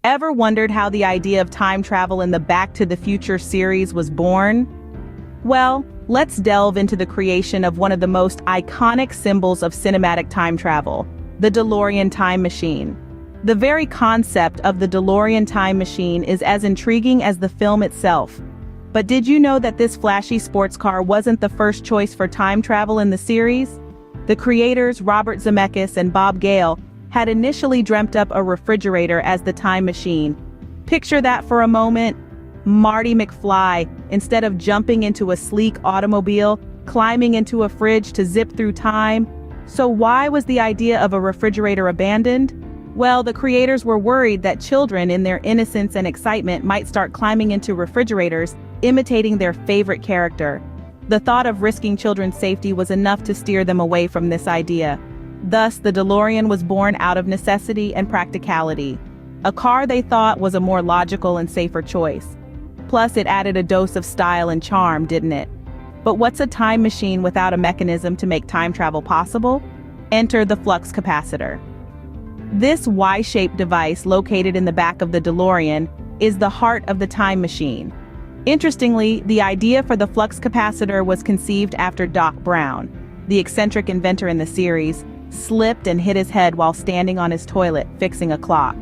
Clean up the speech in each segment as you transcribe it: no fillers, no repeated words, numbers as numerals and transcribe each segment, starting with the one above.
Ever wondered how the idea of time travel in the Back to the Future series was born? Well, let's delve into the creation of one of the most iconic symbols of cinematic time travel, the DeLorean time machine. The very concept of the DeLorean time machine is as intriguing as the film itself. But did you know that this flashy sports car wasn't the first choice for time travel in the series? The creators, Robert Zemeckis and Bob Gale, had initially dreamt up a refrigerator as the time machine. Picture that for a moment. Marty McFly, instead of jumping into a sleek automobile, climbing into a fridge to zip through time. So why was the idea of a refrigerator abandoned? Well, the creators were worried that children, in their innocence and excitement, might start climbing into refrigerators, imitating their favorite character. The thought of risking children's safety was enough to steer them away from this idea. Thus, the DeLorean was born out of necessity and practicality. A car they thought was a more logical and safer choice. Plus, it added a dose of style and charm, didn't it? But what's a time machine without a mechanism to make time travel possible? Enter the flux capacitor. This Y-shaped device located in the back of the DeLorean is the heart of the time machine. Interestingly, the idea for the flux capacitor was conceived after Doc Brown, the eccentric inventor in the series, slipped and hit his head while standing on his toilet fixing a clock.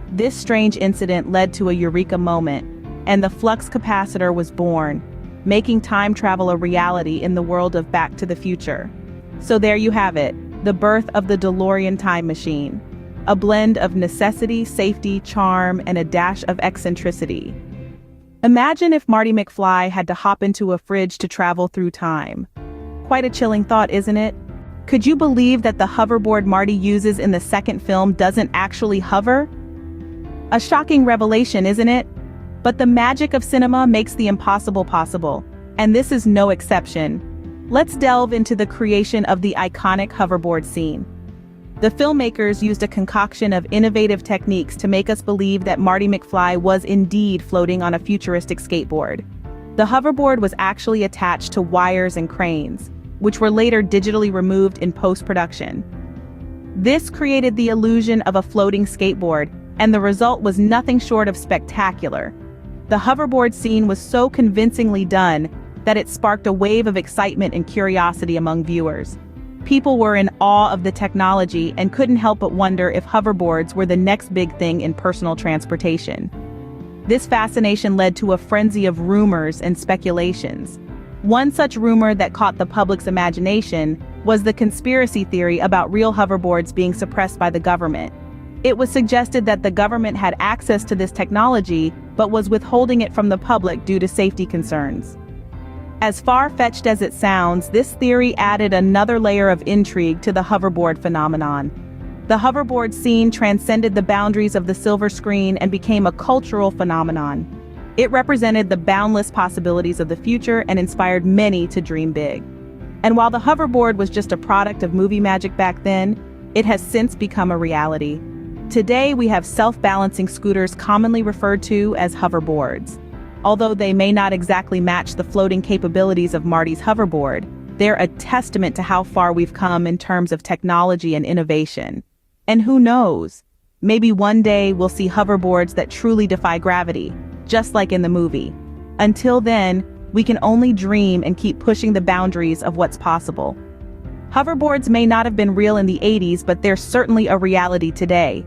This strange incident led to a eureka moment, and the flux capacitor was born, making time travel a reality in the world of Back to the Future. So there you have it, the birth of the DeLorean time machine. A blend of necessity, safety, charm, and a dash of eccentricity. Imagine if Marty McFly had to hop into a fridge to travel through time. Quite a chilling thought, isn't it? Could you believe that the hoverboard Marty uses in the second film doesn't actually hover? A shocking revelation, isn't it? But the magic of cinema makes the impossible possible, and this is no exception. Let's delve into the creation of the iconic hoverboard scene. The filmmakers used a concoction of innovative techniques to make us believe that Marty McFly was indeed floating on a futuristic skateboard. The hoverboard was actually attached to wires and cranes, which were later digitally removed in post-production. This created the illusion of a floating skateboard, and the result was nothing short of spectacular. The hoverboard scene was so convincingly done that it sparked a wave of excitement and curiosity among viewers. People were in awe of the technology and couldn't help but wonder if hoverboards were the next big thing in personal transportation. This fascination led to a frenzy of rumors and speculations. One such rumor that caught the public's imagination was the conspiracy theory about real hoverboards being suppressed by the government. It was suggested that the government had access to this technology but was withholding it from the public due to safety concerns. As far-fetched as it sounds, this theory added another layer of intrigue to the hoverboard phenomenon. The hoverboard scene transcended the boundaries of the silver screen and became a cultural phenomenon. It represented the boundless possibilities of the future and inspired many to dream big. And while the hoverboard was just a product of movie magic back then, it has since become a reality. Today we have self-balancing scooters commonly referred to as hoverboards. Although they may not exactly match the floating capabilities of Marty's hoverboard, they're a testament to how far we've come in terms of technology and innovation. And who knows, maybe one day we'll see hoverboards that truly defy gravity, just like in the movie. Until then, we can only dream and keep pushing the boundaries of what's possible. Hoverboards may not have been real in the 80s, but they're certainly a reality today.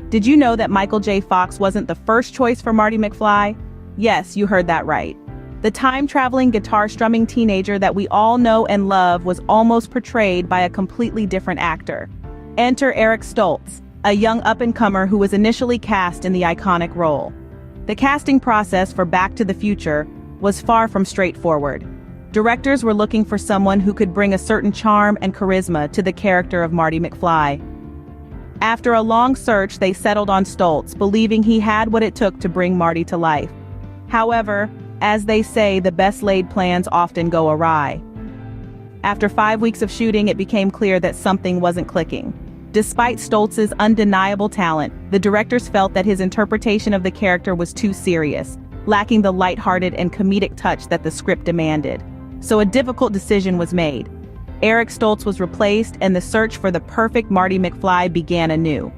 Did you know that Michael J. Fox wasn't the first choice for Marty McFly? Yes, you heard that right. The time-traveling, guitar-strumming teenager that we all know and love was almost portrayed by a completely different actor. Enter Eric Stoltz, a young up-and-comer who was initially cast in the iconic role. The casting process for Back to the Future was far from straightforward. Directors were looking for someone who could bring a certain charm and charisma to the character of Marty McFly. After a long search, they settled on Stoltz, believing he had what it took to bring Marty to life. However, as they say, the best-laid plans often go awry. After 5 weeks of shooting, it became clear that something wasn't clicking. Despite Stoltz's undeniable talent, the directors felt that his interpretation of the character was too serious, lacking the lighthearted and comedic touch that the script demanded. So a difficult decision was made. Eric Stoltz was replaced, and the search for the perfect Marty McFly began anew.